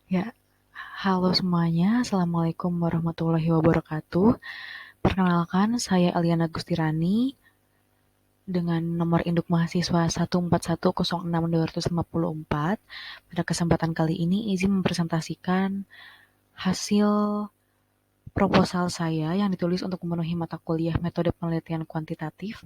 Ya, halo semuanya. Assalamualaikum warahmatullahi wabarakatuh. Perkenalkan, saya Aliana Gustirani dengan nomor induk mahasiswa 1410624. Pada kesempatan kali ini izin mempresentasikan hasil proposal saya yang ditulis untuk memenuhi mata kuliah metode penelitian kuantitatif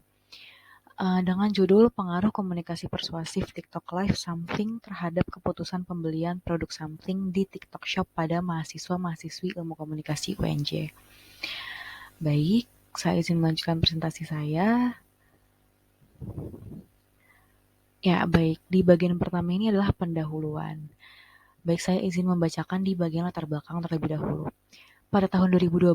dengan judul Pengaruh Komunikasi Persuasif TikTok Live Something terhadap keputusan pembelian produk something di TikTok Shop pada mahasiswa-mahasiswi Ilmu Komunikasi UNJ. Baik, saya izin melanjutkan presentasi saya. Ya, baik. Di bagian pertama ini adalah pendahuluan. Baik, saya izin membacakan di bagian latar belakang terlebih dahulu. Pada tahun 2012,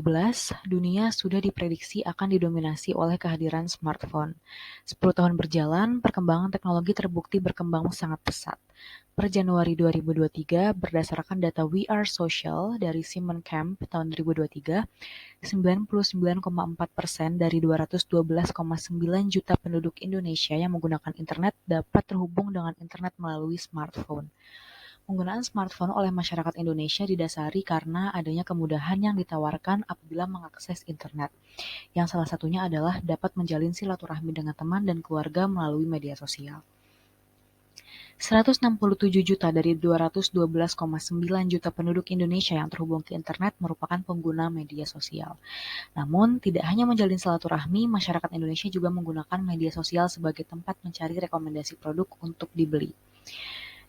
dunia sudah diprediksi akan didominasi oleh kehadiran smartphone. 10 tahun berjalan, perkembangan teknologi terbukti berkembang sangat pesat. Per Januari 2023, berdasarkan data We Are Social dari Simon Camp tahun 2023, 99,4% dari 212,9 juta penduduk Indonesia yang menggunakan internet dapat terhubung dengan internet melalui smartphone. Penggunaan smartphone oleh masyarakat Indonesia didasari karena adanya kemudahan yang ditawarkan apabila mengakses internet, yang salah satunya adalah dapat menjalin silaturahmi dengan teman dan keluarga melalui media sosial. 167 juta dari 212,9 juta penduduk Indonesia yang terhubung ke internet merupakan pengguna media sosial. Namun, tidak hanya menjalin silaturahmi, masyarakat Indonesia juga menggunakan media sosial sebagai tempat mencari rekomendasi produk untuk dibeli.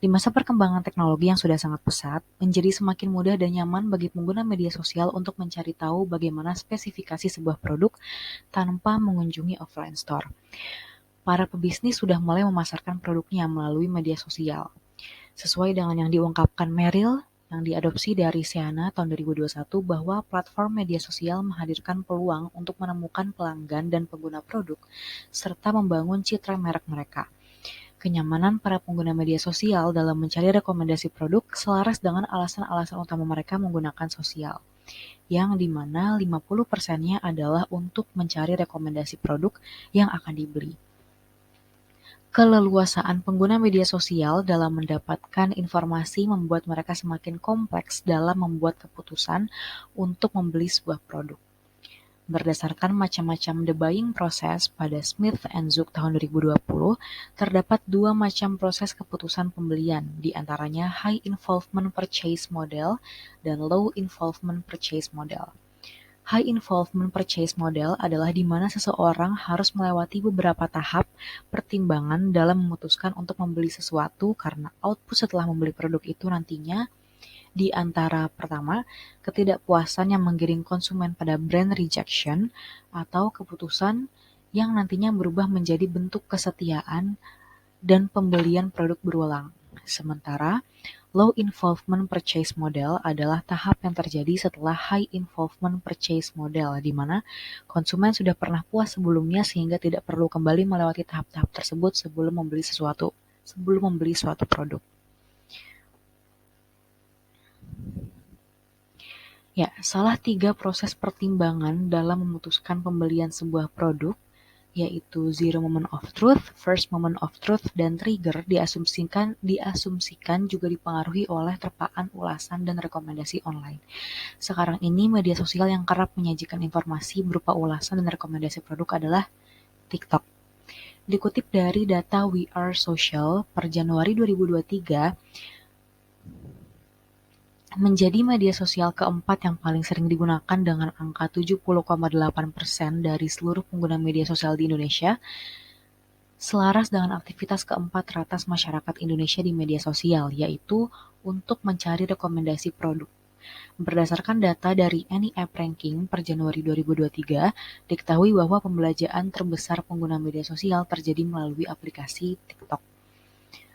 Di masa perkembangan teknologi yang sudah sangat pesat, menjadi semakin mudah dan nyaman bagi pengguna media sosial untuk mencari tahu bagaimana spesifikasi sebuah produk tanpa mengunjungi offline store. Para pebisnis sudah mulai memasarkan produknya melalui media sosial. Sesuai dengan yang diungkapkan Merrill, yang diadopsi dari Seana tahun 2021 bahwa platform media sosial menghadirkan peluang untuk menemukan pelanggan dan pengguna produk, serta membangun citra merek mereka. Kenyamanan para pengguna media sosial dalam mencari rekomendasi produk selaras dengan alasan-alasan utama mereka menggunakan sosial, yang dimana 50%-nya adalah untuk mencari rekomendasi produk yang akan dibeli. Keleluasaan pengguna media sosial dalam mendapatkan informasi membuat mereka semakin kompleks dalam membuat keputusan untuk membeli sebuah produk. Berdasarkan macam-macam the buying process pada Smith and Zook tahun 2020, terdapat dua macam proses keputusan pembelian, di antaranya high involvement purchase model dan low involvement purchase model. High involvement purchase model adalah di mana seseorang harus melewati beberapa tahap pertimbangan dalam memutuskan untuk membeli sesuatu karena output setelah membeli produk itu nantinya di antara pertama, ketidakpuasan yang menggiring konsumen pada brand rejection atau keputusan yang nantinya berubah menjadi bentuk kesetiaan dan pembelian produk berulang. Sementara low involvement purchase model adalah tahap yang terjadi setelah high involvement purchase model, di mana konsumen sudah pernah puas sebelumnya sehingga tidak perlu kembali melewati tahap-tahap tersebut sebelum membeli suatu produk. Ya, salah 3 proses pertimbangan dalam memutuskan pembelian sebuah produk, yaitu zero moment of truth, first moment of truth, dan trigger diasumsikan juga dipengaruhi oleh terpaan ulasan dan rekomendasi online. Sekarang ini media sosial yang kerap menyajikan informasi berupa ulasan dan rekomendasi produk adalah TikTok. Dikutip dari data We Are Social per Januari 2023, menjadi media sosial keempat yang paling sering digunakan dengan angka 70,8% dari seluruh pengguna media sosial di Indonesia, selaras dengan aktivitas keempat teratas masyarakat Indonesia di media sosial, yaitu untuk mencari rekomendasi produk. Berdasarkan data dari Any App Ranking per Januari 2023, diketahui bahwa pembelanjaan terbesar pengguna media sosial terjadi melalui aplikasi TikTok.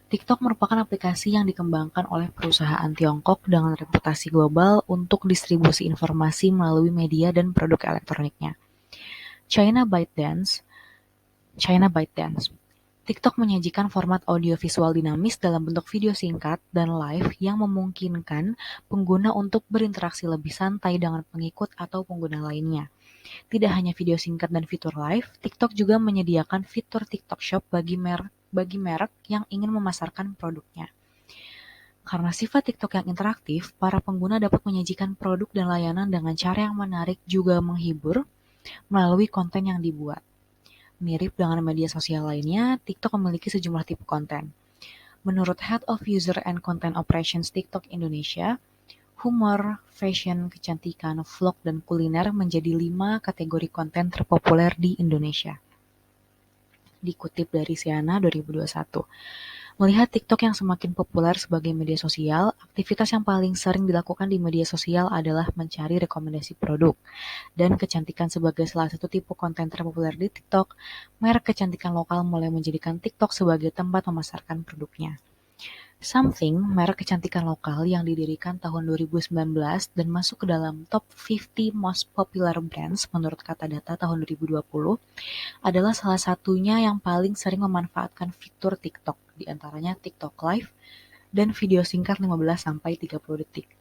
TikTok merupakan aplikasi yang dikembangkan oleh perusahaan Tiongkok dengan reputasi global untuk distribusi informasi melalui media dan produk elektroniknya. China ByteDance. TikTok menyajikan format audio-visual dinamis dalam bentuk video singkat dan live yang memungkinkan pengguna untuk berinteraksi lebih santai dengan pengikut atau pengguna lainnya. Tidak hanya video singkat dan fitur live, TikTok juga menyediakan fitur TikTok Shop bagi merek yang ingin memasarkan produknya. Karena sifat TikTok yang interaktif, para pengguna dapat menyajikan produk dan layanan dengan cara yang menarik juga menghibur melalui konten yang dibuat. Mirip dengan media sosial lainnya, TikTok memiliki sejumlah tipe konten. Menurut Head of User and Content Operations TikTok Indonesia, humor, fashion, kecantikan, vlog, dan kuliner menjadi 5 kategori konten terpopuler di Indonesia. Dikutip dari Siana 2021. Melihat TikTok yang semakin populer sebagai media sosial, aktivitas yang paling sering dilakukan di media sosial adalah mencari rekomendasi produk. Dan kecantikan sebagai salah satu tipe konten terpopuler di TikTok, merek kecantikan lokal mulai menjadikan TikTok sebagai tempat memasarkan produknya. Something, merek kecantikan lokal yang didirikan tahun 2019 dan masuk ke dalam top 50 most popular brands menurut Katadata tahun 2020, adalah salah satunya yang paling sering memanfaatkan fitur TikTok, di antaranya TikTok Live dan video singkat 15-30 detik.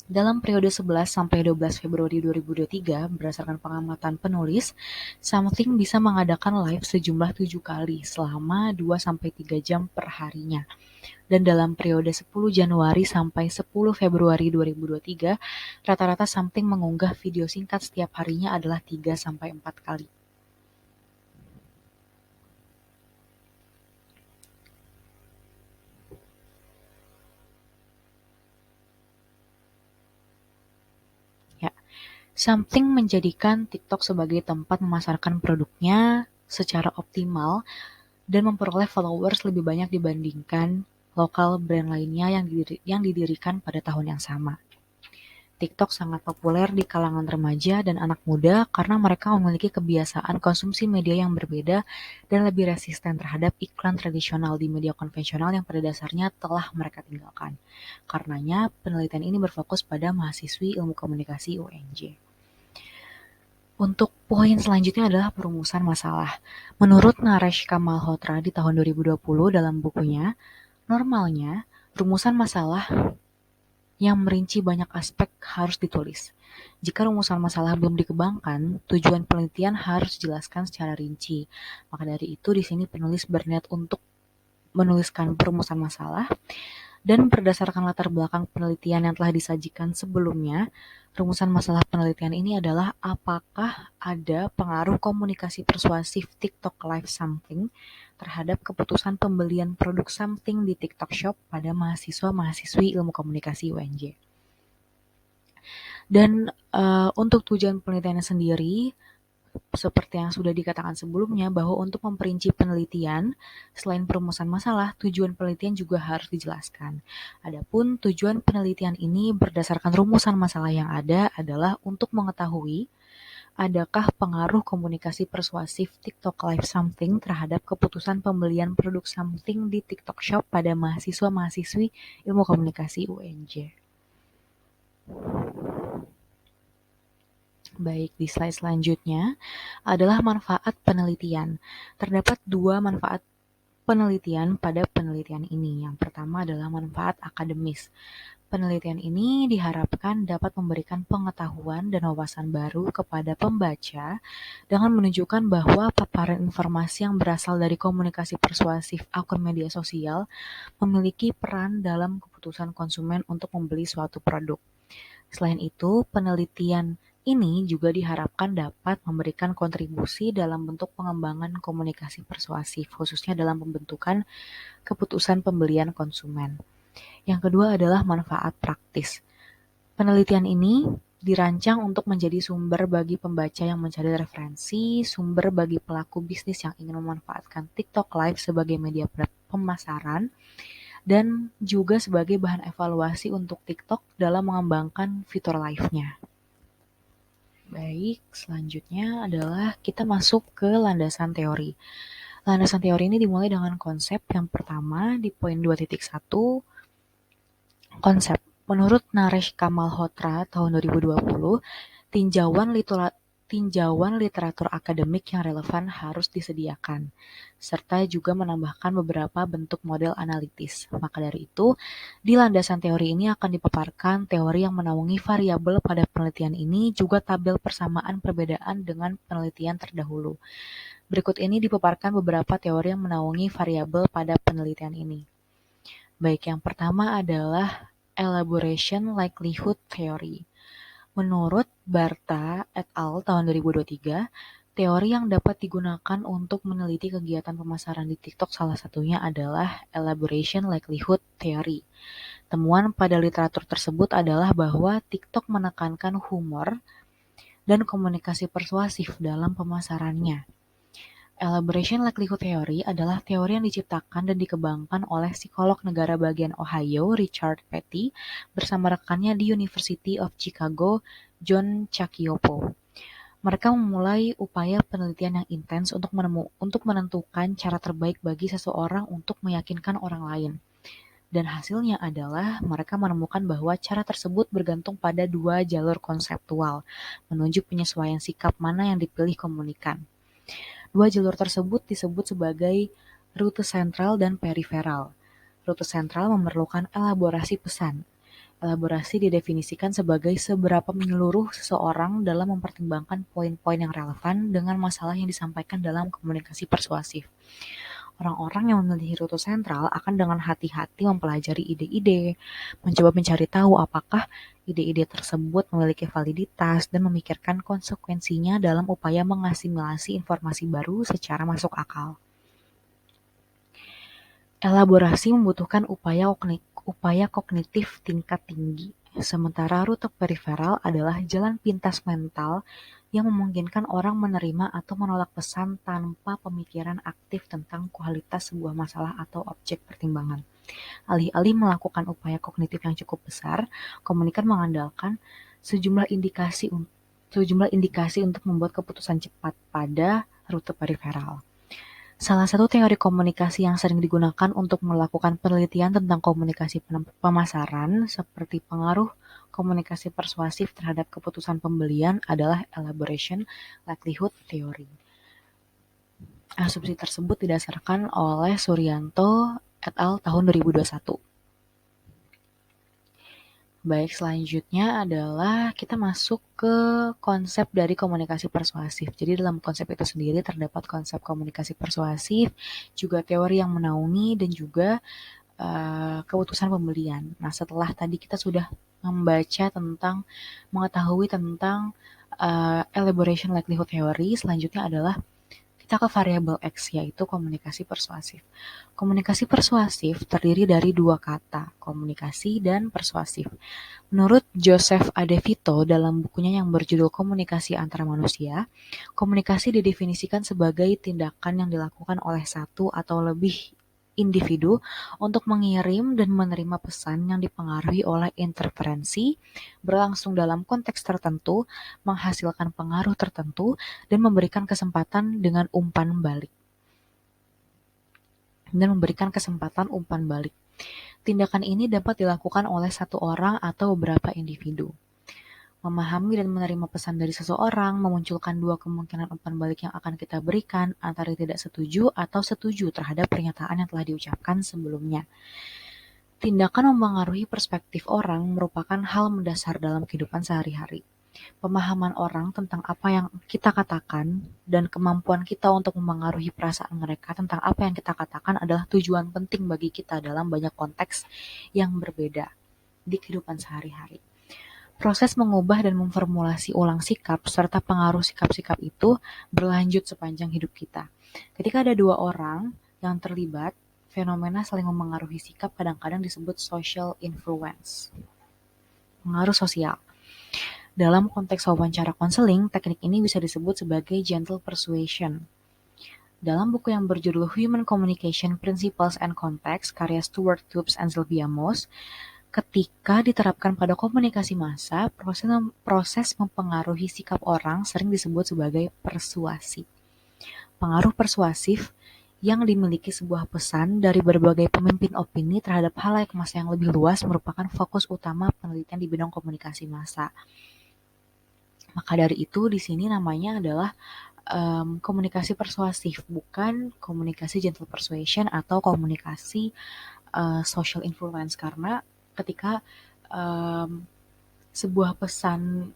Dalam periode 11 sampai 12 Februari 2023, berdasarkan pengamatan penulis, Something bisa mengadakan live sejumlah 7 kali selama 2-3 jam per harinya. Dan dalam periode 10 Januari sampai 10 Februari 2023, rata-rata Something mengunggah video singkat setiap harinya adalah 3-4 kali. Ya, Something menjadikan TikTok sebagai tempat memasarkan produknya secara optimal dan memperoleh followers lebih banyak dibandingkan lokal brand lainnya yang didirikan pada tahun yang sama. TikTok sangat populer di kalangan remaja dan anak muda karena mereka memiliki kebiasaan konsumsi media yang berbeda dan lebih resisten terhadap iklan tradisional di media konvensional yang pada dasarnya telah mereka tinggalkan. Karenanya, penelitian ini berfokus pada mahasiswi ilmu komunikasi UNJ. Untuk poin selanjutnya adalah perumusan masalah. Menurut Naresh Kamalhotra di tahun 2020 dalam bukunya, normalnya rumusan masalah yang merinci banyak aspek harus ditulis. Jika rumusan masalah belum dikembangkan, tujuan penelitian harus dijelaskan secara rinci. Maka dari itu di sini penulis berniat untuk menuliskan perumusan masalah dan berdasarkan latar belakang penelitian yang telah disajikan sebelumnya, rumusan masalah penelitian ini adalah apakah ada pengaruh komunikasi persuasif TikTok Live Something terhadap keputusan pembelian produk Something di TikTok Shop pada mahasiswa-mahasiswi ilmu komunikasi UNJ. Dan untuk tujuan penelitiannya sendiri, seperti yang sudah dikatakan sebelumnya, bahwa untuk memperinci penelitian, selain perumusan masalah, tujuan penelitian juga harus dijelaskan. Adapun tujuan penelitian ini berdasarkan rumusan masalah yang ada adalah untuk mengetahui adakah pengaruh komunikasi persuasif TikTok Live Something terhadap keputusan pembelian produk Something di TikTok Shop pada mahasiswa-mahasiswi ilmu komunikasi UNJ. Baik, di slide selanjutnya adalah manfaat penelitian. Terdapat 2 manfaat penelitian pada penelitian ini. Yang pertama adalah manfaat akademis. Penelitian ini diharapkan dapat memberikan pengetahuan dan wawasan baru kepada pembaca dengan menunjukkan bahwa paparan informasi yang berasal dari komunikasi persuasif akun media sosial memiliki peran dalam keputusan konsumen untuk membeli suatu produk. Selain itu, penelitian ini juga diharapkan dapat memberikan kontribusi dalam bentuk pengembangan komunikasi persuasif, khususnya dalam pembentukan keputusan pembelian konsumen. Yang kedua adalah manfaat praktis. Penelitian ini dirancang untuk menjadi sumber bagi pembaca yang mencari referensi, sumber bagi pelaku bisnis yang ingin memanfaatkan TikTok Live sebagai media pemasaran, dan juga sebagai bahan evaluasi untuk TikTok dalam mengembangkan fitur live-nya. Baik, selanjutnya adalah kita masuk ke landasan teori. Landasan teori ini dimulai dengan konsep yang pertama di poin 2.1. Konsep. Menurut Naresh Kamalhotra tahun 2020, tinjauan literatur akademik yang relevan harus disediakan, serta juga menambahkan beberapa bentuk model analitis. Maka dari itu, di landasan teori ini akan dipaparkan teori yang menaungi variabel pada penelitian ini, juga tabel persamaan perbedaan dengan penelitian terdahulu. Berikut ini dipaparkan beberapa teori yang menaungi variabel pada penelitian ini. Baik, yang pertama adalah Elaboration Likelihood Theory. Menurut Barta et al. Tahun 2023, teori yang dapat digunakan untuk meneliti kegiatan pemasaran di TikTok salah satunya adalah Elaboration Likelihood Theory. Temuan pada literatur tersebut adalah bahwa TikTok menekankan humor dan komunikasi persuasif dalam pemasarannya. Elaboration Likelihood Theory adalah teori yang diciptakan dan dikembangkan oleh psikolog negara bagian Ohio, Richard Petty, bersama rekannya di University of Chicago, John Cacioppo. Mereka memulai upaya penelitian yang intens untuk menentukan cara terbaik bagi seseorang untuk meyakinkan orang lain. Dan hasilnya adalah mereka menemukan bahwa cara tersebut bergantung pada dua jalur konseptual, menunjuk penyesuaian sikap mana yang dipilih komunikan. Dua jalur tersebut disebut sebagai rute sentral dan periferal. Rute sentral memerlukan elaborasi pesan. Elaborasi didefinisikan sebagai seberapa menyeluruh seseorang dalam mempertimbangkan poin-poin yang relevan dengan masalah yang disampaikan dalam komunikasi persuasif. Orang-orang yang memilih rute sentral akan dengan hati-hati mempelajari ide-ide, mencoba mencari tahu apakah ide-ide tersebut memiliki validitas dan memikirkan konsekuensinya dalam upaya mengasimilasi informasi baru secara masuk akal. Elaborasi membutuhkan upaya kognitif tingkat tinggi, sementara rute periferal adalah jalan pintas mental yang memungkinkan orang menerima atau menolak pesan tanpa pemikiran aktif tentang kualitas sebuah masalah atau objek pertimbangan. Alih-alih melakukan upaya kognitif yang cukup besar, komunikan mengandalkan sejumlah indikasi untuk membuat keputusan cepat pada rute periferal. Salah satu teori komunikasi yang sering digunakan untuk melakukan penelitian tentang komunikasi pemasaran seperti pengaruh komunikasi persuasif terhadap keputusan pembelian adalah Elaboration Likelihood Theory. Asumsi tersebut didasarkan oleh Suryanto et al. Tahun 2021. Baik, selanjutnya adalah kita masuk ke konsep dari komunikasi persuasif. Jadi dalam konsep itu sendiri terdapat konsep komunikasi persuasif, juga teori yang menaungi, dan juga keputusan pembelian. Nah, setelah tadi kita sudah mengetahui tentang elaboration likelihood theory, selanjutnya adalah kita ke variabel X, yaitu komunikasi persuasif. Komunikasi persuasif terdiri dari dua kata, komunikasi dan persuasif. Menurut Joseph A. DeVito dalam bukunya yang berjudul Komunikasi Antara Manusia, komunikasi didefinisikan sebagai tindakan yang dilakukan oleh satu atau lebih individu untuk mengirim dan menerima pesan yang dipengaruhi oleh interferensi, berlangsung dalam konteks tertentu, menghasilkan pengaruh tertentu, dan memberikan kesempatan umpan balik. Tindakan ini dapat dilakukan oleh satu orang atau beberapa individu. Memahami dan menerima pesan dari seseorang memunculkan dua kemungkinan umpan balik yang akan kita berikan, antara tidak setuju atau setuju terhadap pernyataan yang telah diucapkan sebelumnya. Tindakan mempengaruhi perspektif orang merupakan hal mendasar dalam kehidupan sehari-hari. Pemahaman orang tentang apa yang kita katakan dan kemampuan kita untuk memengaruhi perasaan mereka tentang apa yang kita katakan adalah tujuan penting bagi kita dalam banyak konteks yang berbeda di kehidupan sehari-hari. Proses mengubah dan memformulasi ulang sikap serta pengaruh sikap-sikap itu berlanjut sepanjang hidup kita. Ketika ada dua orang yang terlibat, fenomena saling memengaruhi sikap kadang-kadang disebut social influence, pengaruh sosial. Dalam konteks wawancara konseling, teknik ini bisa disebut sebagai gentle persuasion. Dalam buku yang berjudul Human Communication Principles and Context, karya Stuart Tubbs and Sylvia Moss, ketika diterapkan pada komunikasi massa, proses mempengaruhi sikap orang sering disebut sebagai persuasi. Pengaruh persuasif yang dimiliki sebuah pesan dari berbagai pemimpin opini terhadap halayak massa yang lebih luas merupakan fokus utama penelitian di bidang komunikasi massa. Maka dari itu di sini namanya adalah komunikasi persuasif, bukan komunikasi gentle persuasion atau komunikasi social influence, karena ketika sebuah pesan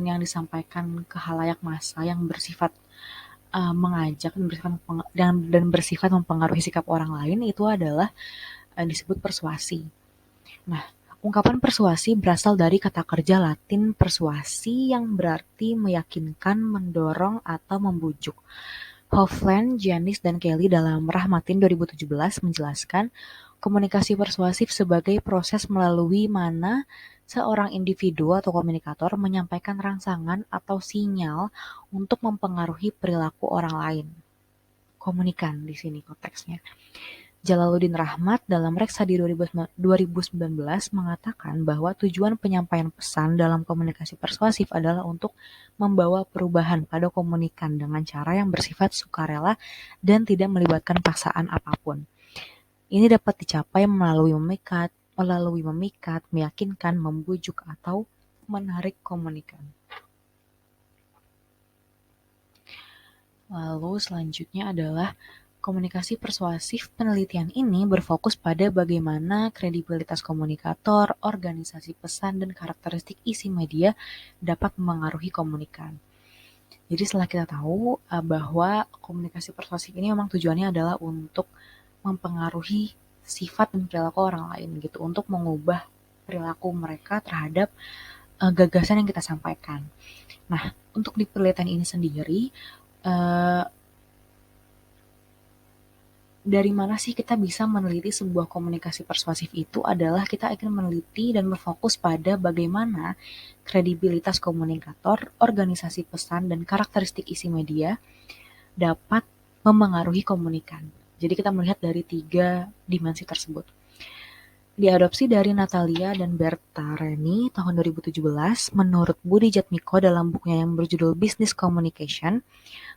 yang disampaikan ke halayak massa yang bersifat mengajak dan bersifat mempengaruhi sikap orang lain itu adalah disebut persuasi. Nah, ungkapan persuasi berasal dari kata kerja Latin persuasi yang berarti meyakinkan, mendorong, atau membujuk. Hovland, Janis, dan Kelly dalam Rahmatin 2017 menjelaskan komunikasi persuasif sebagai proses melalui mana seorang individu atau komunikator menyampaikan rangsangan atau sinyal untuk mempengaruhi perilaku orang lain. Komunikan di sini konteksnya. Jalaluddin Rahmat dalam Reksa di 2019 mengatakan bahwa tujuan penyampaian pesan dalam komunikasi persuasif adalah untuk membawa perubahan pada komunikan dengan cara yang bersifat sukarela dan tidak melibatkan paksaan apapun. Ini dapat dicapai melalui memikat, meyakinkan, membujuk, atau menarik komunikan. Lalu selanjutnya adalah komunikasi persuasif. Penelitian ini berfokus pada bagaimana kredibilitas komunikator, organisasi pesan, dan karakteristik isi media dapat memengaruhi komunikan. Jadi setelah kita tahu bahwa komunikasi persuasif ini memang tujuannya adalah untuk mempengaruhi sifat dan perilaku orang lain gitu, untuk mengubah perilaku mereka terhadap gagasan yang kita sampaikan. Nah, untuk di penelitian ini sendiri, dari mana sih kita bisa meneliti sebuah komunikasi persuasif itu adalah kita akan meneliti dan berfokus pada bagaimana kredibilitas komunikator, organisasi pesan, dan karakteristik isi media dapat memengaruhi komunikan. Jadi kita melihat dari 3 dimensi tersebut. Diadopsi dari Natalia dan Bertareni tahun 2017, menurut Budi Jatmiko dalam bukunya yang berjudul Business Communication,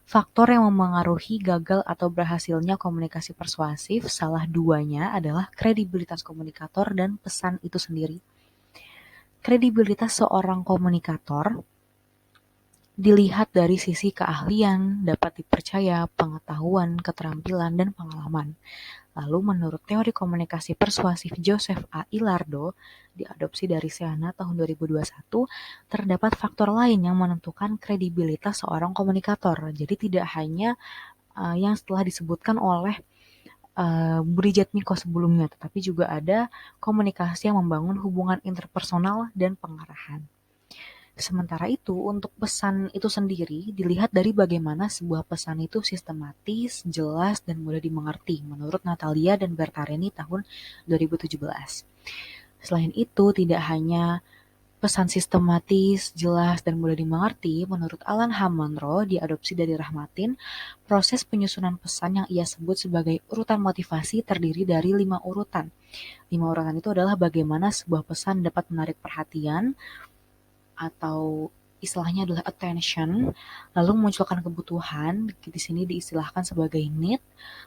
faktor yang memengaruhi gagal atau berhasilnya komunikasi persuasif salah duanya adalah kredibilitas komunikator dan pesan itu sendiri. Kredibilitas seorang komunikator dilihat dari sisi keahlian, dapat dipercaya, pengetahuan, keterampilan, dan pengalaman. Lalu menurut teori komunikasi persuasif Joseph A. Ilardo, diadopsi dari Seana tahun 2021, terdapat faktor lain yang menentukan kredibilitas seorang komunikator. Jadi tidak hanya yang setelah disebutkan oleh Budi Jatmiko sebelumnya, tetapi juga ada komunikasi yang membangun hubungan interpersonal dan pengarahan. Sementara itu, untuk pesan itu sendiri dilihat dari bagaimana sebuah pesan itu sistematis, jelas, dan mudah dimengerti menurut Natalia dan Bertareni tahun 2017. Selain itu, tidak hanya pesan sistematis, jelas, dan mudah dimengerti, menurut Alan H. Monroe diadopsi dari Rahmatin, proses penyusunan pesan yang ia sebut sebagai urutan motivasi terdiri dari 5 urutan. 5 urutan itu adalah bagaimana sebuah pesan dapat menarik perhatian, atau istilahnya adalah attention, lalu memunculkan kebutuhan, di sini diistilahkan sebagai need,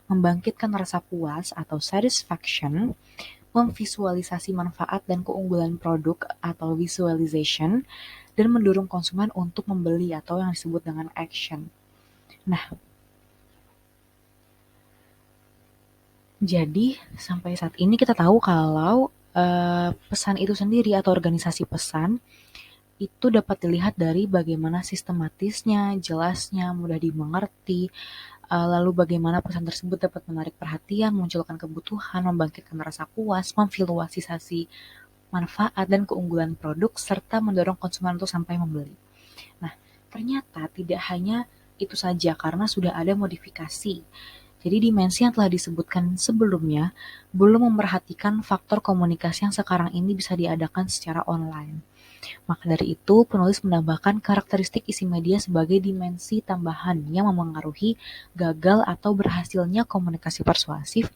membangkitkan rasa puas atau satisfaction, memvisualisasi manfaat dan keunggulan produk atau visualization, dan mendorong konsumen untuk membeli atau yang disebut dengan action. Nah, jadi sampai saat ini kita tahu kalau pesan itu sendiri atau organisasi pesan itu dapat dilihat dari bagaimana sistematisnya, jelasnya, mudah dimengerti, lalu bagaimana pesan tersebut dapat menarik perhatian, memunculkan kebutuhan, membangkitkan rasa puas, memvisualisasi manfaat dan keunggulan produk, serta mendorong konsumen untuk sampai membeli. Nah, ternyata tidak hanya itu saja karena sudah ada modifikasi. Jadi dimensi yang telah disebutkan sebelumnya belum memperhatikan faktor komunikasi yang sekarang ini bisa diadakan secara online. Maka dari itu, penulis menambahkan karakteristik isi media sebagai dimensi tambahan yang memengaruhi gagal atau berhasilnya komunikasi persuasif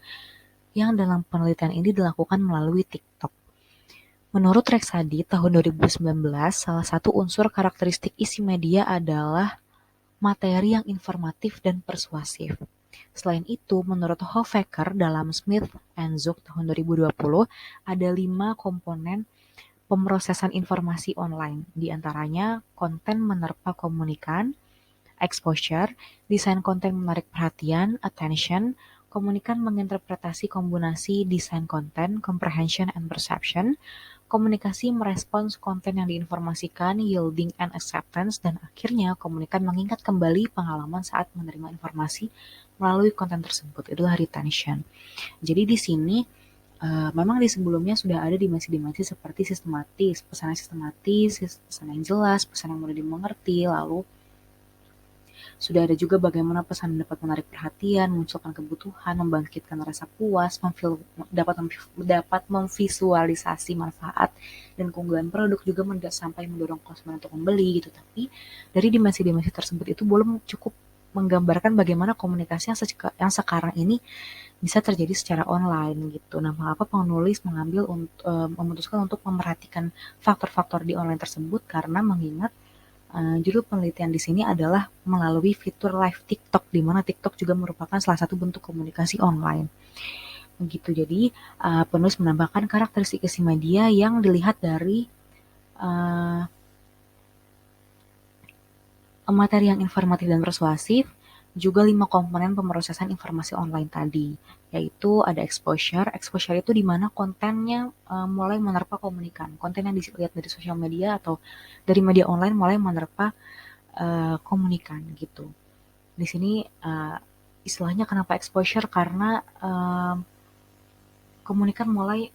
yang dalam penelitian ini dilakukan melalui TikTok. Menurut Reksadi tahun 2019, salah satu unsur karakteristik isi media adalah materi yang informatif dan persuasif. Selain itu, menurut Hofecker dalam Smith and Zook tahun 2020, ada 5 komponen pemrosesan informasi online, di antaranya konten menerpa komunikan, exposure, desain konten menarik perhatian, attention, komunikan menginterpretasi kombinasi desain konten, comprehension and perception, Komunikasi merespons konten yang diinformasikan, yielding and acceptance, dan akhirnya komunikan mengingat kembali pengalaman saat menerima informasi melalui konten tersebut. Itulah retention. Jadi di sini memang di sebelumnya sudah ada dimensi-dimensi seperti sistematis, pesan yang jelas, pesan yang mudah dimengerti, lalu sudah ada juga bagaimana pesan dapat menarik perhatian, memunculkan kebutuhan, membangkitkan rasa puas, dapat memvisualisasi manfaat dan keunggulan produk, juga sampai mendorong konsumen untuk membeli gitu. Tapi dari dimensi-dimensi tersebut itu belum cukup menggambarkan bagaimana komunikasi yang sekarang ini bisa terjadi secara online gitu. Nah, mengapa penulis memutuskan untuk memperhatikan faktor-faktor di online tersebut, karena mengingat judul penelitian di sini adalah melalui fitur live TikTok, di mana TikTok juga merupakan salah satu bentuk komunikasi online. Begitu. Jadi penulis menambahkan karakteristik isi media yang dilihat dari materi yang informatif dan persuasif, juga 5 komponen pemrosesan informasi online tadi, yaitu ada exposure. Exposure itu di mana kontennya mulai menerpa komunikan. Konten yang dilihat dari sosial media atau dari media online mulai menerpa komunikan gitu. Di sini istilahnya kenapa exposure, karena komunikan mulai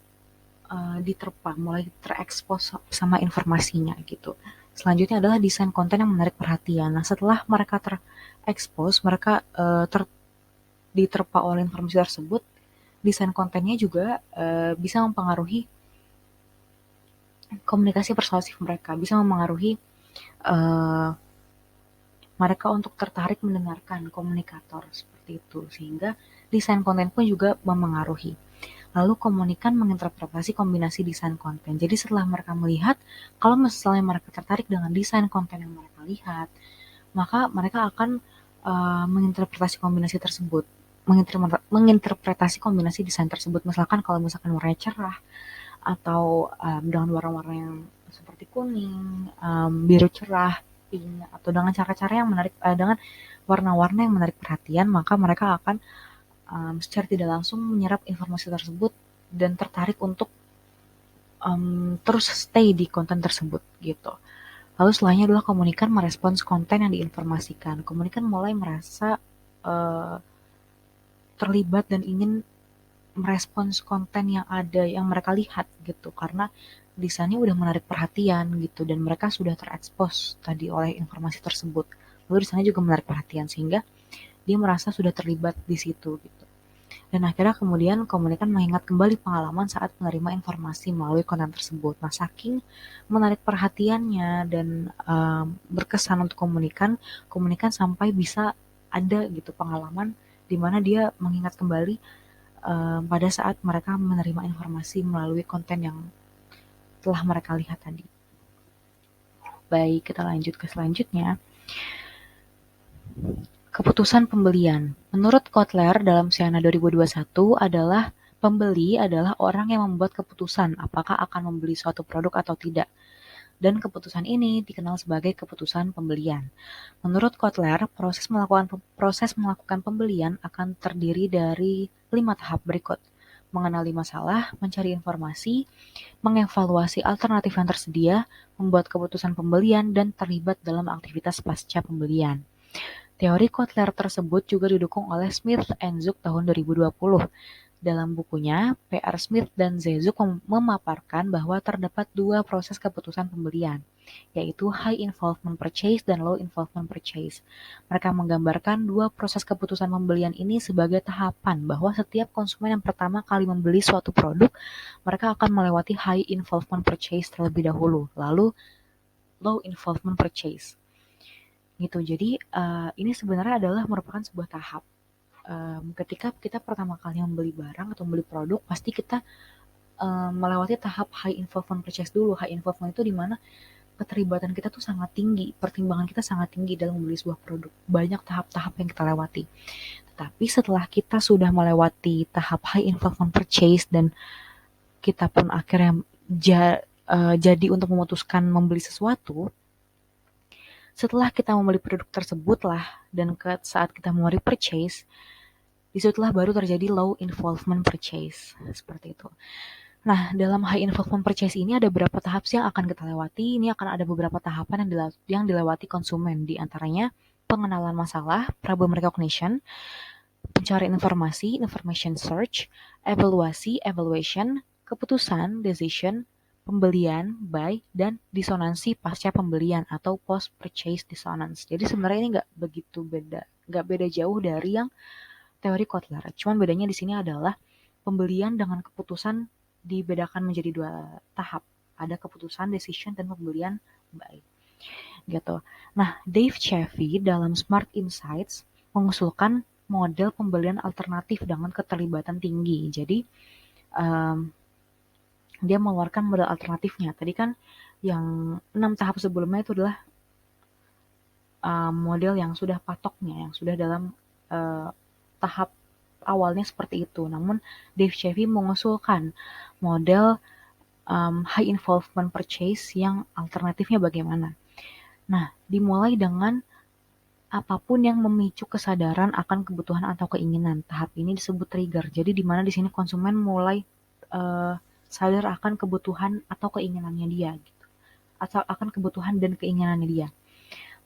diterpa, mulai terekspos sama informasinya gitu. Selanjutnya adalah desain konten yang menarik perhatian. Nah, setelah mereka terekspos, mereka diterpa oleh informasi tersebut, desain kontennya juga bisa mempengaruhi komunikasi persuasif mereka, bisa mempengaruhi mereka untuk tertarik mendengarkan komunikator seperti itu, sehingga desain konten pun juga mempengaruhi. Lalu komunikan menginterpretasi kombinasi desain konten. Jadi setelah mereka melihat, kalau misalnya mereka tertarik dengan desain konten yang mereka lihat, maka mereka akan menginterpretasi kombinasi tersebut, menginterpretasi kombinasi desain tersebut. Misalkan kalau misalkan warnanya cerah, atau dengan warna-warna yang seperti kuning, biru cerah, pink, atau dengan cara-cara yang menarik, dengan warna-warna yang menarik perhatian, maka mereka akan secara tidak langsung menyerap informasi tersebut dan tertarik untuk terus stay di konten tersebut gitu. Lalu setelahnya adalah komunikan merespons konten yang diinformasikan. Komunikan mulai merasa terlibat dan ingin merespons konten yang ada, yang mereka lihat gitu, karena desainnya udah menarik perhatian gitu, dan mereka sudah terekspos tadi oleh informasi tersebut. Lalu desainnya juga menarik perhatian, sehingga dia merasa sudah terlibat di situ gitu. Dan akhirnya kemudian komunikan mengingat kembali pengalaman saat menerima informasi melalui konten tersebut. Nah, saking menarik perhatiannya dan berkesan untuk komunikan sampai bisa ada gitu pengalaman di mana dia mengingat kembali pada saat mereka menerima informasi melalui konten yang telah mereka lihat tadi. Baik, kita lanjut ke selanjutnya. Keputusan pembelian. Menurut Kotler dalam Siena 2021 adalah pembeli adalah orang yang membuat keputusan apakah akan membeli suatu produk atau tidak. Dan keputusan ini dikenal sebagai keputusan pembelian. Menurut Kotler, proses melakukan pembelian akan terdiri dari 5 tahap berikut. Mengenali masalah, mencari informasi, mengevaluasi alternatif yang tersedia, membuat keputusan pembelian, dan terlibat dalam aktivitas pasca pembelian. Teori Kotler tersebut juga didukung oleh Smith and Zook tahun 2020. Dalam bukunya, P.R. Smith dan Zezuk memaparkan bahwa terdapat 2 proses keputusan pembelian, yaitu high involvement purchase dan low involvement purchase. Mereka menggambarkan 2 proses keputusan pembelian ini sebagai tahapan bahwa setiap konsumen yang pertama kali membeli suatu produk, mereka akan melewati high involvement purchase terlebih dahulu, lalu low involvement purchase. Gitu. Jadi ini sebenarnya adalah merupakan sebuah tahap. Ketika kita pertama kali membeli barang atau membeli produk, pasti kita melewati tahap high involvement purchase dulu. High involvement itu di mana keterlibatan kita tuh sangat tinggi, pertimbangan kita sangat tinggi dalam membeli sebuah produk. Banyak tahap-tahap yang kita lewati. Tetapi setelah kita sudah melewati tahap high involvement purchase dan kita pun akhirnya jadi untuk memutuskan membeli sesuatu, setelah kita membeli produk tersebut lah, dan saat kita mau repurchase, disitulah baru terjadi low involvement purchase, seperti itu. Nah, dalam high involvement purchase ini ada beberapa tahap sih yang akan kita lewati. Ini akan ada beberapa tahapan yang dilewati konsumen. Di antaranya pengenalan masalah, problem recognition, pencarian informasi, information search, evaluasi, evaluation, keputusan, decision, pembelian, buy, dan disonansi pasca pembelian atau post-purchase dissonance. Jadi sebenarnya ini nggak beda jauh dari yang teori Kotler. Cuman bedanya di sini adalah pembelian dengan keputusan dibedakan menjadi dua tahap. Ada keputusan, decision, dan pembelian buy. Gitu. Nah, Dave Chevy dalam Smart Insights mengusulkan model pembelian alternatif dengan keterlibatan tinggi. Jadi, um, dia mengeluarkan model alternatifnya. Tadi kan yang 6 tahap sebelumnya itu adalah model yang sudah patoknya, yang sudah dalam tahap awalnya seperti itu. Namun Dave Chevy mengusulkan model high involvement purchase yang alternatifnya bagaimana. Nah, dimulai dengan apapun yang memicu kesadaran akan kebutuhan atau keinginan. Tahap ini disebut trigger. Jadi di mana di sini konsumen mulai sadar akan kebutuhan atau keinginannya dia gitu. Atau akan kebutuhan dan keinginannya dia.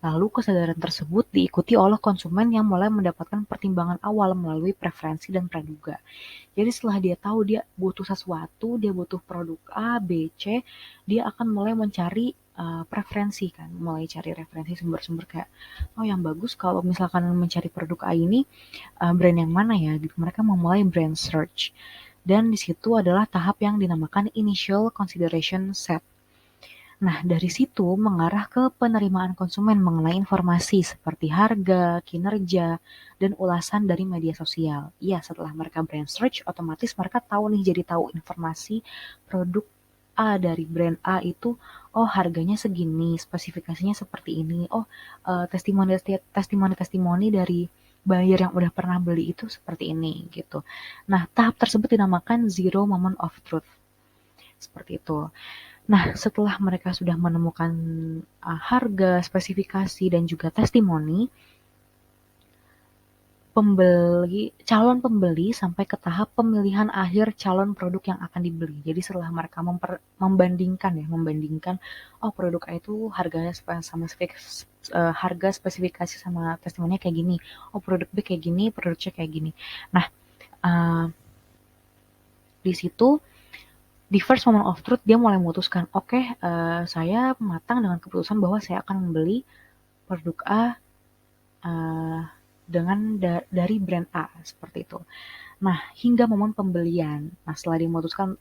Lalu kesadaran tersebut diikuti oleh konsumen yang mulai mendapatkan pertimbangan awal melalui preferensi dan praduga. Jadi setelah dia tahu dia butuh sesuatu, dia butuh produk A, B, C, dia akan mulai mencari preferensi kan, mulai cari referensi sumber-sumber kayak, oh yang bagus kalau misalkan mencari produk A ini brand yang mana ya? Gitu. Mereka memulai brand search. Dan di situ adalah tahap yang dinamakan initial consideration set. Nah, dari situ mengarah ke penerimaan konsumen mengenai informasi seperti harga, kinerja, dan ulasan dari media sosial. Iya, setelah mereka brand search, otomatis mereka tahu nih, jadi tahu informasi produk A dari brand A itu, oh harganya segini, spesifikasinya seperti ini, oh testimoni-testimoni dari buyer yang udah pernah beli itu seperti ini gitu. Nah, tahap tersebut dinamakan zero moment of truth. Seperti itu. Nah, setelah mereka sudah menemukan harga, spesifikasi, dan juga testimoni, calon pembeli sampai ke tahap pemilihan akhir calon produk yang akan dibeli. Jadi setelah mereka membandingkan, oh produk A itu harga spesifikasi sama testimoninya kayak gini, oh produk B kayak gini, produk C kayak gini. Nah, di situ di first moment of truth dia mulai memutuskan, oke, saya matang dengan keputusan bahwa saya akan membeli produk A dengan dari brand A seperti itu. Nah, hingga momen pembelian. Nah, setelah dia memutuskan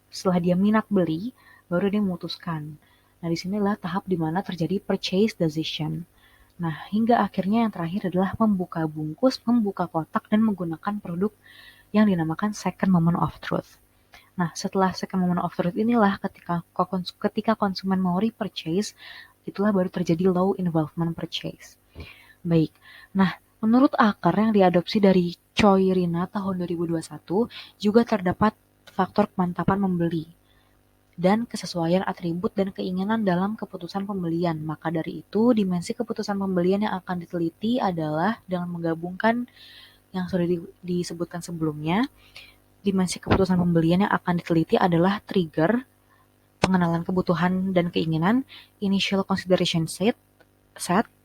setelah dia minat beli, baru dia memutuskan. Nah, disinilah tahap dimana terjadi purchase decision. Nah, hingga akhirnya yang terakhir adalah membuka bungkus, membuka kotak, dan menggunakan produk yang dinamakan second moment of truth. Nah, setelah second moment of truth inilah ketika konsumen mau repurchase, itulah baru terjadi low involvement purchase. Baik. Nah, menurut akar yang diadopsi dari Choi Rina tahun 2021, juga terdapat faktor kemantapan membeli dan kesesuaian atribut dan keinginan dalam keputusan pembelian. Maka dari itu, dimensi keputusan pembelian yang akan diteliti adalah dengan menggabungkan yang sudah disebutkan sebelumnya. Dimensi keputusan pembelian yang akan diteliti adalah trigger, pengenalan kebutuhan dan keinginan, initial consideration set,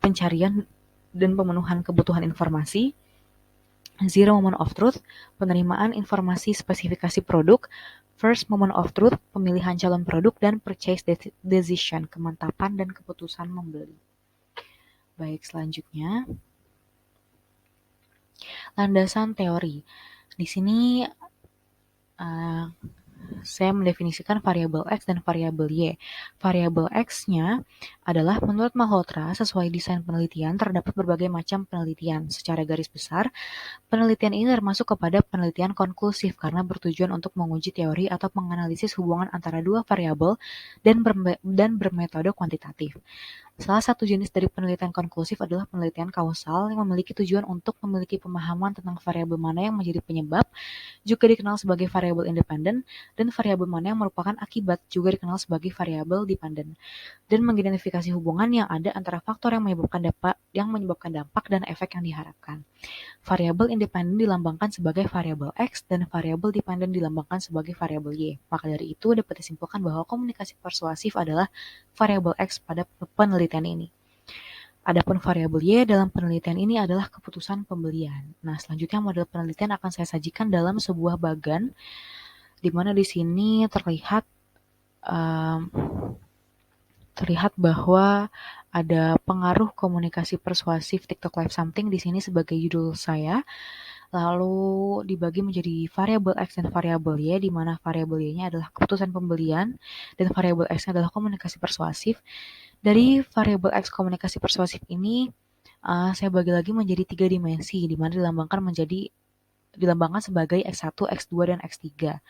pencarian dan pemenuhan kebutuhan informasi, zero moment of truth, penerimaan informasi spesifikasi produk, first moment of truth, pemilihan calon produk, dan purchase decision, kemantapan dan keputusan membeli. Baik, selanjutnya landasan teori. Di sini saya mendefinisikan variabel X dan variabel Y. Variabel X-nya adalah menurut Malhotra, sesuai desain penelitian, terdapat berbagai macam penelitian. Secara garis besar, penelitian ini termasuk kepada penelitian konklusif karena bertujuan untuk menguji teori atau menganalisis hubungan antara dua variabel dan bermetode kuantitatif. Salah satu jenis dari penelitian konklusif adalah penelitian kausal yang memiliki tujuan untuk memiliki pemahaman tentang variabel mana yang menjadi penyebab, juga dikenal sebagai variabel independen, dan variabel mana yang merupakan akibat, juga dikenal sebagai variabel dependen, dan mengidentifikasi hubungan yang ada antara faktor yang menyebabkan dampak dan efek yang diharapkan. Variabel independen dilambangkan sebagai variabel X dan variabel dependen dilambangkan sebagai variabel Y. Maka dari itu dapat disimpulkan bahwa komunikasi persuasif adalah variabel X pada penelitian ini. Adapun variabel Y dalam penelitian ini adalah keputusan pembelian. Nah, selanjutnya model penelitian akan saya sajikan dalam sebuah bagan, di mana di sini terlihat bahwa ada pengaruh komunikasi persuasif TikTok Live Something di sini sebagai judul saya. Lalu dibagi menjadi variabel X dan variabel Y, di mana variabel Y-nya adalah keputusan pembelian dan variabel X-nya adalah komunikasi persuasif. Dari variabel X komunikasi persuasif ini, saya bagi lagi menjadi 3 dimensi, di mana dilambangkan sebagai X1, X2, dan X3.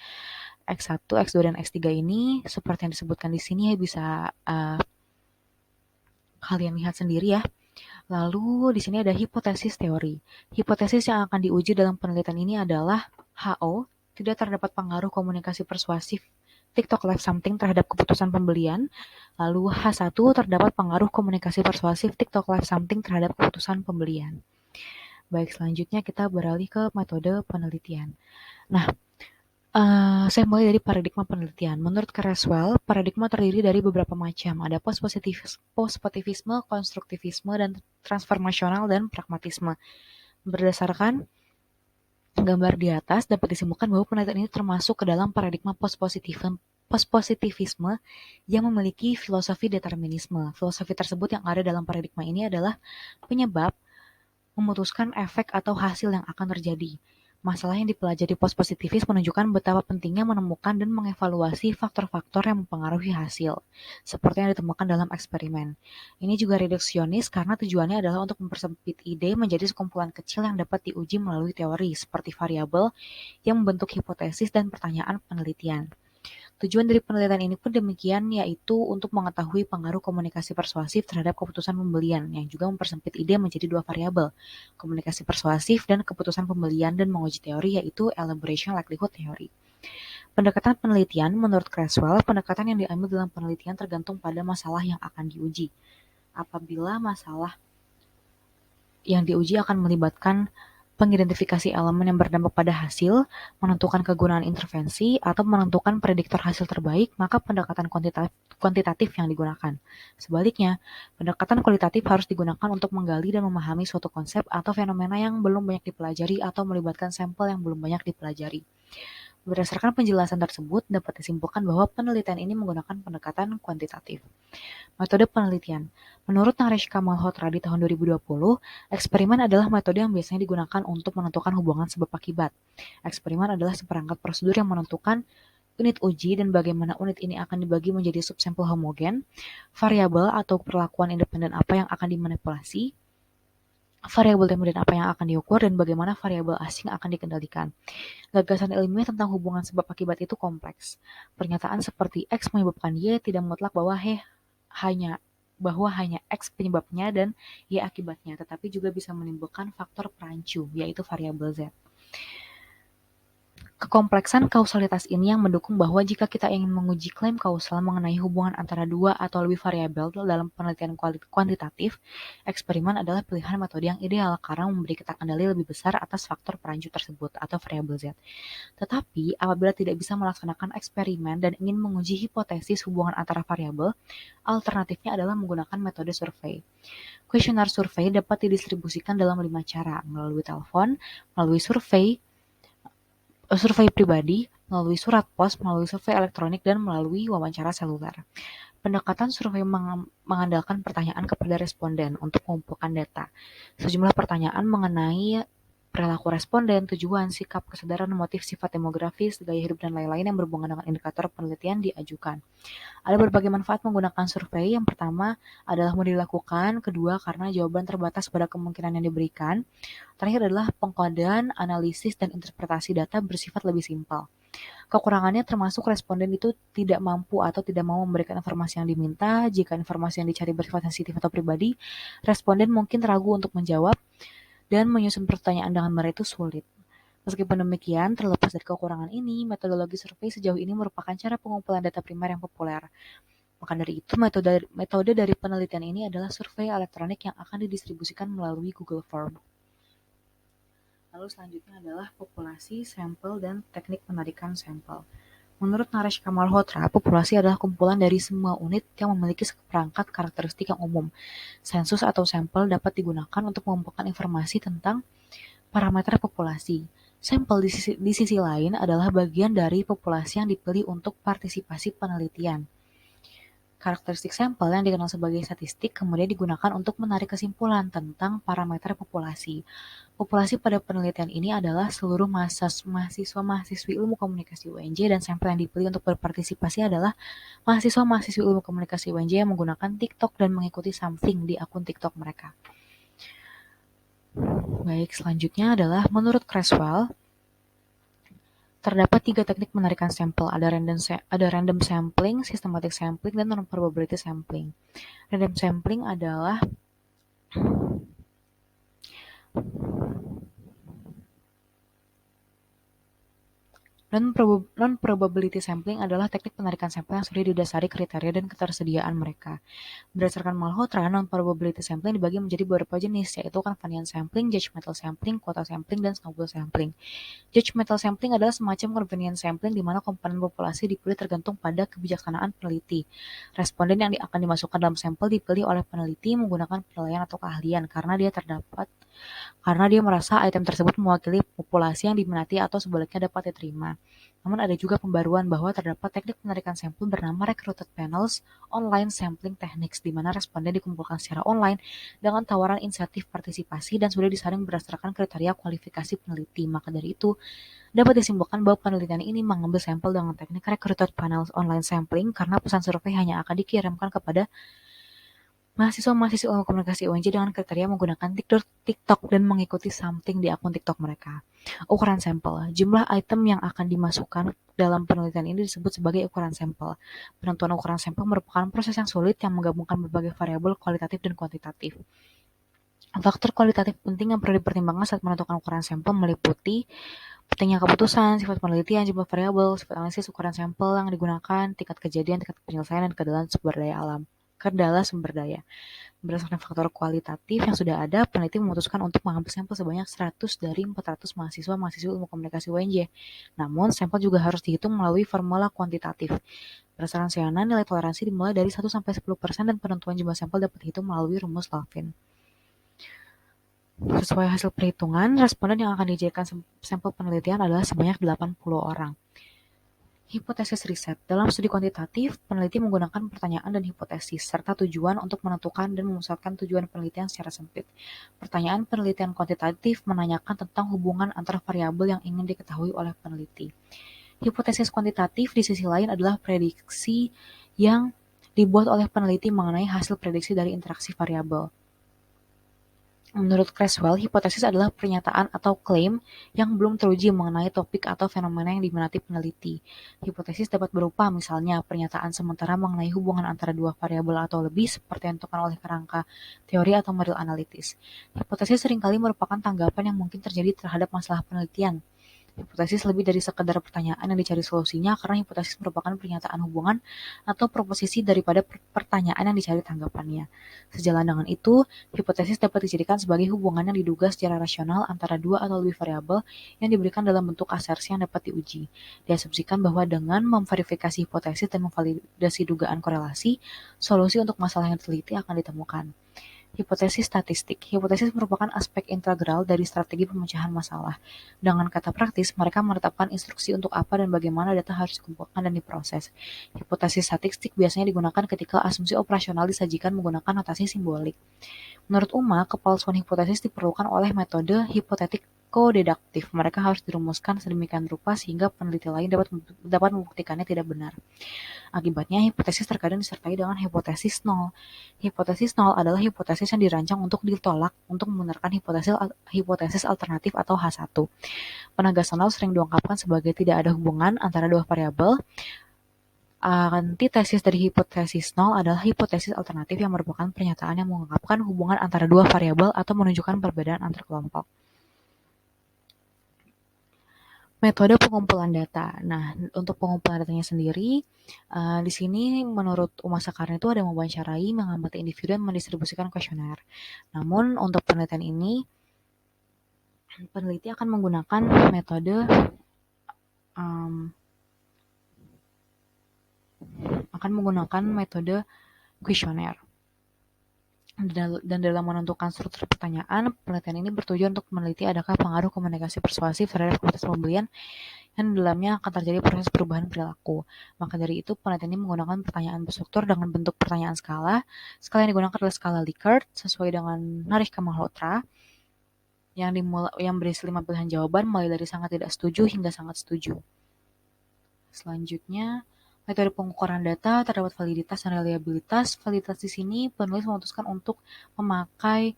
X1, X2, dan X3 ini seperti yang disebutkan di sini ya bisa kalian lihat sendiri ya. Lalu di sini ada hipotesis teori. Hipotesis yang akan diuji dalam penelitian ini adalah HO, tidak terdapat pengaruh komunikasi persuasif TikTok Live Something terhadap keputusan pembelian. Lalu H1, terdapat pengaruh komunikasi persuasif TikTok Live Something terhadap keputusan pembelian. Baik, selanjutnya kita beralih ke metode penelitian. Nah, saya mulai dari paradigma penelitian. Menurut Creswell, paradigma terdiri dari beberapa macam. Ada positivisme, konstruktivisme, dan transformasional dan pragmatisme. Berdasarkan gambar di atas, dapat disimpulkan bahwa penelitian ini termasuk ke dalam paradigma pospositivisme yang memiliki filosofi determinisme. Filosofi tersebut yang ada dalam paradigma ini adalah penyebab memutuskan efek atau hasil yang akan terjadi. Masalah yang dipelajari pospositivis menunjukkan betapa pentingnya menemukan dan mengevaluasi faktor-faktor yang mempengaruhi hasil, seperti yang ditemukan dalam eksperimen. Ini juga reduksionis karena tujuannya adalah untuk mempersempit ide menjadi sekumpulan kecil yang dapat diuji melalui teori, seperti variabel yang membentuk hipotesis dan pertanyaan penelitian. Tujuan dari penelitian ini pun demikian, yaitu untuk mengetahui pengaruh komunikasi persuasif terhadap keputusan pembelian, yang juga mempersempit ide menjadi 2 variabel, komunikasi persuasif dan keputusan pembelian, dan menguji teori, yaitu elaboration likelihood theory. Pendekatan penelitian menurut Creswell, pendekatan yang diambil dalam penelitian tergantung pada masalah yang akan diuji. Apabila masalah yang diuji akan melibatkan pengidentifikasi elemen yang berdampak pada hasil, menentukan kegunaan intervensi, atau menentukan prediktor hasil terbaik, maka pendekatan kuantitatif yang digunakan. Sebaliknya, pendekatan kualitatif harus digunakan untuk menggali dan memahami suatu konsep atau fenomena yang belum banyak dipelajari atau melibatkan sampel yang belum banyak dipelajari. Berdasarkan penjelasan tersebut, dapat disimpulkan bahwa penelitian ini menggunakan pendekatan kuantitatif. Metode penelitian. Menurut Nareshka Malhotra di tahun 2020, eksperimen adalah metode yang biasanya digunakan untuk menentukan hubungan sebab akibat. Eksperimen adalah seperangkat prosedur yang menentukan unit uji dan bagaimana unit ini akan dibagi menjadi subsampel homogen, variabel atau perlakuan independen apa yang akan dimanipulasi, variabel dependen apa yang akan diukur, dan bagaimana variabel asing akan dikendalikan. Gagasan ilmiah tentang hubungan sebab akibat itu kompleks. Pernyataan seperti X menyebabkan Y tidak mutlak hanya X penyebabnya dan Y akibatnya, tetapi juga bisa menimbulkan faktor perancu, yaitu variabel Z. Kekompleksan kausalitas ini yang mendukung bahwa jika kita ingin menguji klaim kausal mengenai hubungan antara 2 atau lebih variabel dalam penelitian kuantitatif, eksperimen adalah pilihan metode yang ideal karena memberi kita kendali lebih besar atas faktor perancu tersebut atau variabel Z. Tetapi, apabila tidak bisa melaksanakan eksperimen dan ingin menguji hipotesis hubungan antara variabel, alternatifnya adalah menggunakan metode survei. Kuesioner survei dapat didistribusikan dalam 5 cara, melalui telepon, melalui survei pribadi, melalui surat pos, melalui survei elektronik, dan melalui wawancara seluler. Pendekatan survei mengandalkan pertanyaan kepada responden untuk mengumpulkan data. Sejumlah pertanyaan mengenai perilaku responden, tujuan, sikap, kesadaran, motif, sifat demografis, gaya hidup, dan lain-lain yang berhubungan dengan indikator penelitian diajukan. Ada berbagai manfaat menggunakan survei. Yang pertama adalah mudah dilakukan, kedua karena jawaban terbatas pada kemungkinan yang diberikan, terakhir adalah pengkodean, analisis, dan interpretasi data bersifat lebih simpel. Kekurangannya termasuk responden itu tidak mampu atau tidak mau memberikan informasi yang diminta. Jika informasi yang dicari bersifat sensitif atau pribadi, responden mungkin ragu untuk menjawab dan menyusun pertanyaan dengan benar itu sulit. Meskipun demikian, terlepas dari kekurangan ini, metodologi survei sejauh ini merupakan cara pengumpulan data primer yang populer. Maka dari itu, metode dari penelitian ini adalah survei elektronik yang akan didistribusikan melalui Google Form. Lalu selanjutnya adalah populasi, sampel, dan teknik penarikan sampel. Menurut Naresh Malhotra, populasi adalah kumpulan dari semua unit yang memiliki seperangkat karakteristik yang umum. Sensus atau sampel dapat digunakan untuk mengumpulkan informasi tentang parameter populasi. Sampel di sisi lain adalah bagian dari populasi yang dipilih untuk partisipasi penelitian. Karakteristik sampel yang dikenal sebagai statistik kemudian digunakan untuk menarik kesimpulan tentang parameter populasi. Populasi pada penelitian ini adalah seluruh mahasiswa-mahasiswi ilmu komunikasi UNJ dan sampel yang dipilih untuk berpartisipasi adalah mahasiswa-mahasiswi ilmu komunikasi UNJ yang menggunakan TikTok dan mengikuti something di akun TikTok mereka. Baik, selanjutnya adalah menurut Creswell, terdapat 3 teknik penarikan sampel, ada random sampling, systematic sampling, dan non-probability sampling. Random sampling adalah non-probability sampling adalah teknik penarikan sampel yang sudah didasari kriteria dan ketersediaan mereka. Berdasarkan Malhotra, non-probability sampling dibagi menjadi beberapa jenis, yaitu convenience sampling, judgmental sampling, quota sampling, dan snowball sampling. Judgmental sampling adalah semacam convenience sampling di mana komponen populasi dipilih tergantung pada kebijaksanaan peneliti. Responden yang akan dimasukkan dalam sampel dipilih oleh peneliti menggunakan penilaian atau keahlian karena dia merasa item tersebut mewakili populasi yang diminati atau sebaliknya dapat diterima. Namun ada juga pembaruan bahwa terdapat teknik penarikan sampel bernama recruited panels online sampling techniques di mana responden dikumpulkan secara online dengan tawaran insentif partisipasi dan sudah disaring berdasarkan kriteria kualifikasi peneliti. Maka dari itu, dapat disimpulkan bahwa penelitian ini mengambil sampel dengan teknik recruited panels online sampling karena pesan survei hanya akan dikirimkan kepada mahasiswa-mahasiswi ilmu komunikasi UNJ dengan kriteria menggunakan TikTok dan mengikuti something di akun TikTok mereka. Ukuran sampel. Jumlah item yang akan dimasukkan dalam penelitian ini disebut sebagai ukuran sampel. Penentuan ukuran sampel merupakan proses yang sulit yang menggabungkan berbagai variabel kualitatif dan kuantitatif. Faktor kualitatif penting yang perlu dipertimbangkan saat menentukan ukuran sampel meliputi pentingnya keputusan, sifat penelitian, jumlah variabel, sifat analisis, ukuran sampel yang digunakan, tingkat kejadian, tingkat penyelesaian, dan kendala sumber daya. Berdasarkan faktor kualitatif yang sudah ada, peneliti memutuskan untuk mengambil sampel sebanyak 100 dari 400 mahasiswa-mahasiswi ilmu komunikasi UNJ. Namun, sampel juga harus dihitung melalui formula kuantitatif. Berdasarkan Shannon, nilai toleransi dimulai dari 1-10% dan penentuan jumlah sampel dapat dihitung melalui rumus Levin. Sesuai hasil perhitungan, responden yang akan dijadikan sampel penelitian adalah sebanyak 80 orang. Hipotesis riset. Dalam studi kuantitatif, peneliti menggunakan pertanyaan dan hipotesis, serta tujuan untuk menentukan dan memusatkan tujuan penelitian secara sempit. Pertanyaan penelitian kuantitatif menanyakan tentang hubungan antara variabel yang ingin diketahui oleh peneliti. Hipotesis kuantitatif di sisi lain adalah prediksi yang dibuat oleh peneliti mengenai hasil prediksi dari interaksi variabel. Menurut Creswell, hipotesis adalah pernyataan atau klaim yang belum teruji mengenai topik atau fenomena yang diminati peneliti. Hipotesis dapat berupa misalnya pernyataan sementara mengenai hubungan antara dua variabel atau lebih seperti yang ditentukan oleh kerangka teori atau model analitis. Hipotesis seringkali merupakan tanggapan yang mungkin terjadi terhadap masalah penelitian. Hipotesis lebih dari sekedar pertanyaan yang dicari solusinya karena hipotesis merupakan pernyataan hubungan atau proposisi daripada pertanyaan yang dicari tanggapannya. Sejalan dengan itu, hipotesis dapat dijadikan sebagai hubungan yang diduga secara rasional antara dua atau lebih variabel yang diberikan dalam bentuk asersi yang dapat diuji. Diasumsikan bahwa dengan memverifikasi hipotesis dan memvalidasi dugaan korelasi, solusi untuk masalah yang diteliti akan ditemukan. Hipotesis statistik. Hipotesis merupakan aspek integral dari strategi pemecahan masalah. Dengan kata praktis, mereka menetapkan instruksi untuk apa dan bagaimana data harus dikumpulkan dan diproses. Hipotesis statistik biasanya digunakan ketika asumsi operasional disajikan menggunakan notasi simbolik. Menurut Uma, kepalsuan hipotesis diperlukan oleh metode hipotetik kodeduktif. Mereka harus dirumuskan sedemikian rupa sehingga peneliti lain dapat membuktikannya tidak benar. Akibatnya, hipotesis terkadang disertai dengan hipotesis nol. Hipotesis nol adalah hipotesis yang dirancang untuk ditolak untuk membenarkan hipotesis alternatif atau H1. Penegasan nol sering diungkapkan sebagai tidak ada hubungan antara dua variabel. Antitesis dari hipotesis nol adalah hipotesis alternatif yang merupakan pernyataan yang mengungkapkan hubungan antara dua variabel atau menunjukkan perbedaan antar kelompok. Metode pengumpulan data. Nah, untuk pengumpulan datanya sendiri, di sini menurut Uma Sakarni itu ada mewawancarai, mengamati individu, dan mendistribusikan kuesioner. Namun, untuk penelitian ini, peneliti akan menggunakan metode kuesioner. Dan dalam menentukan struktur pertanyaan, penelitian ini bertujuan untuk meneliti adakah pengaruh komunikasi persuasif terhadap kualitas pembelian yang dalamnya akan terjadi proses perubahan perilaku. Maka dari itu, penelitian ini menggunakan pertanyaan berstruktur dengan bentuk pertanyaan skala. Skala yang digunakan adalah skala Likert sesuai dengan Narishka Malhotra yang berisi 5 pilihan jawaban mulai dari sangat tidak setuju hingga sangat setuju. Selanjutnya, metode pengukuran data terdapat validitas dan reliabilitas. Validitas di sini penulis memutuskan untuk memakai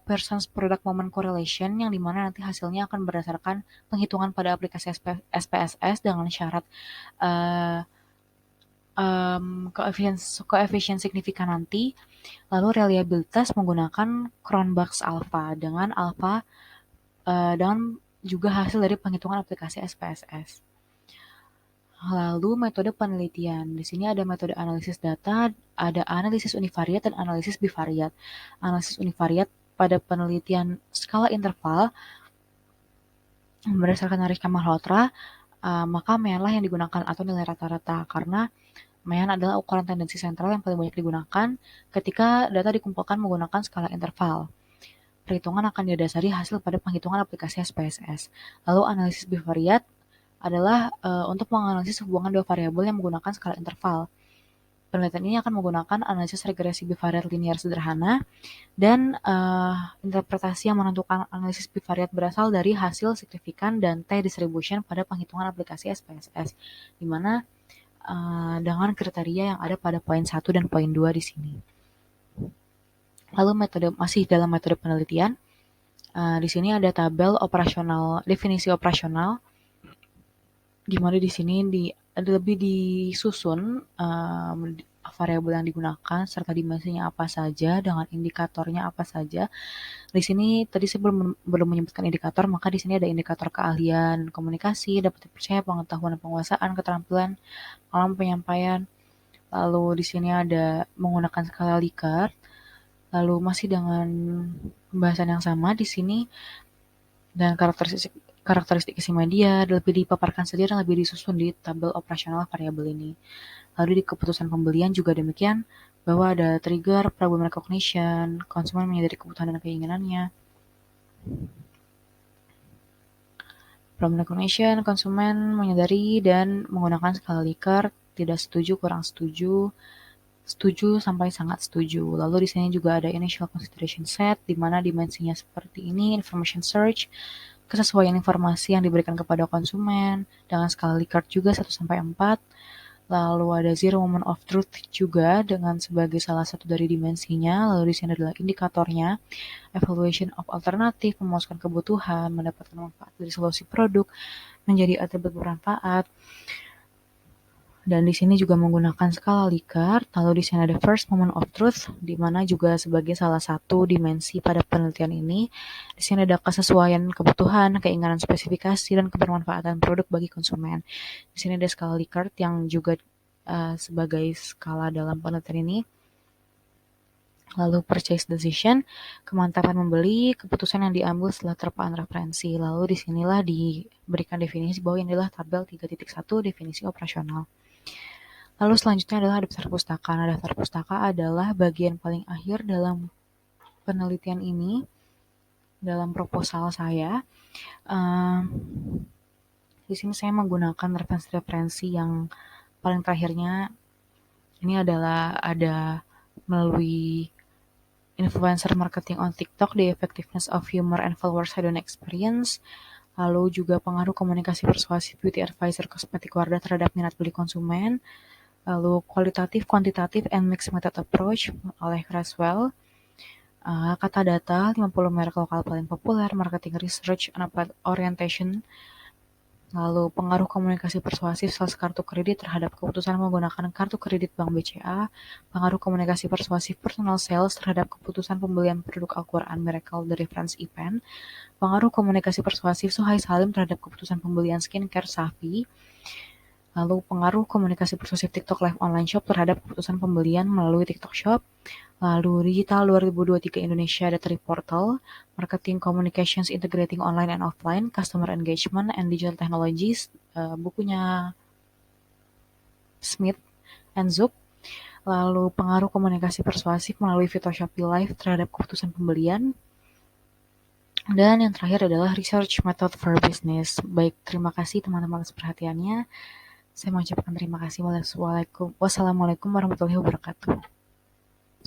Pearson's Product Moment Correlation yang dimana nanti hasilnya akan berdasarkan penghitungan pada aplikasi SPSS dengan syarat koefisien signifikan nanti. Lalu reliabilitas menggunakan Cronbach's alpha dengan juga hasil dari penghitungan aplikasi SPSS. Lalu metode penelitian. Di sini ada metode analisis data, ada analisis univariat dan analisis bivariat. Analisis univariat pada penelitian skala interval berdasarkan Narishka Malhotra, maka mean lah yang digunakan atau nilai rata-rata, karena mean adalah ukuran tendensi sentral yang paling banyak digunakan ketika data dikumpulkan menggunakan skala interval. Perhitungan akan didasari hasil pada penghitungan aplikasi SPSS. Lalu analisis bivariat adalah untuk menganalisis hubungan dua variabel yang menggunakan skala interval. Penelitian ini akan menggunakan analisis regresi bivariat linear sederhana dan interpretasi yang menentukan analisis bivariat berasal dari hasil signifikan dan t-distribution pada penghitungan aplikasi SPSS, di mana dengan kriteria yang ada pada poin 1 dan poin 2 di sini. Lalu masih dalam metode penelitian, di sini ada tabel operasional, definisi operasional, di mana di sini lebih disusun variabel yang digunakan serta dimensinya apa saja dengan indikatornya apa saja. Di sini tadi saya belum menyebutkan indikator, maka di sini ada indikator keahlian komunikasi, dapat dipercaya, pengetahuan dan penguasaan, keterampilan, alam penyampaian. Lalu di sini ada menggunakan skala Likert. Lalu masih dengan pembahasan yang sama di sini dan karakteristik isi media lebih dipaparkan saja dan lebih disusun di tabel operasional variabel ini. Lalu di keputusan pembelian juga demikian, bahwa ada trigger, problem recognition, konsumen menyadari kebutuhan dan keinginannya. Problem recognition, konsumen menyadari dan menggunakan skala Likert, tidak setuju, kurang setuju, setuju sampai sangat setuju. Lalu di sini juga ada initial consideration set, di mana dimensinya seperti ini, information search, kesesuaian informasi yang diberikan kepada konsumen, dengan skala Likert juga 1 sampai 4. Lalu ada zero moment of truth juga dengan sebagai salah satu dari dimensinya. Lalu di sini adalah indikatornya, evaluation of alternatif, memuaskan kebutuhan, mendapatkan manfaat dari solusi produk, menjadi atribut bermanfaat. Dan di sini juga menggunakan skala Likert. Lalu di sini ada first moment of truth, di mana juga sebagai salah satu dimensi pada penelitian ini. Di sini ada kesesuaian kebutuhan, keinginan spesifikasi, dan kebermanfaatan produk bagi konsumen. Di sini ada skala Likert yang juga sebagai skala dalam penelitian ini. Lalu purchase decision, kemantapan membeli, keputusan yang diambil setelah terpaan referensi. Lalu disinilah diberikan definisi bahwa ini adalah tabel 3.1 definisi operasional. Lalu selanjutnya adalah daftar pustaka. Nah, daftar pustaka adalah bagian paling akhir dalam penelitian ini, dalam proposal saya. Di sini saya menggunakan referensi yang paling terakhirnya. Ini adalah ada melalui influencer marketing on TikTok, the effectiveness of humor and followers hedonic experience. Lalu juga pengaruh komunikasi persuasif beauty advisor kosmetik Wardah terhadap minat beli konsumen. Lalu kualitatif, kuantitatif, and mixed method approach oleh Creswell. Kata data, 50 merek lokal paling populer, marketing research and orientation. Lalu pengaruh komunikasi persuasif sales kartu kredit terhadap keputusan menggunakan kartu kredit Bank BCA, pengaruh komunikasi persuasif personal sales terhadap keputusan pembelian produk Al-Quran Miracle dari Friends Event, pengaruh komunikasi persuasif Suhai Salim terhadap keputusan pembelian skincare Safi, lalu pengaruh komunikasi persuasif TikTok Live Online Shop terhadap keputusan pembelian melalui TikTok Shop, lalu Digital 2023 Indonesia Data Portal, Marketing Communications Integrating Online and Offline, Customer Engagement and Digital Technologies, bukunya Smith and Zook, lalu pengaruh komunikasi persuasif melalui fitur Shopee Live terhadap keputusan pembelian, dan yang terakhir adalah Research Method for Business. Baik, terima kasih teman-teman atas perhatiannya. Saya mengucapkan terima kasih. Wassalamualaikum warahmatullahi wabarakatuh.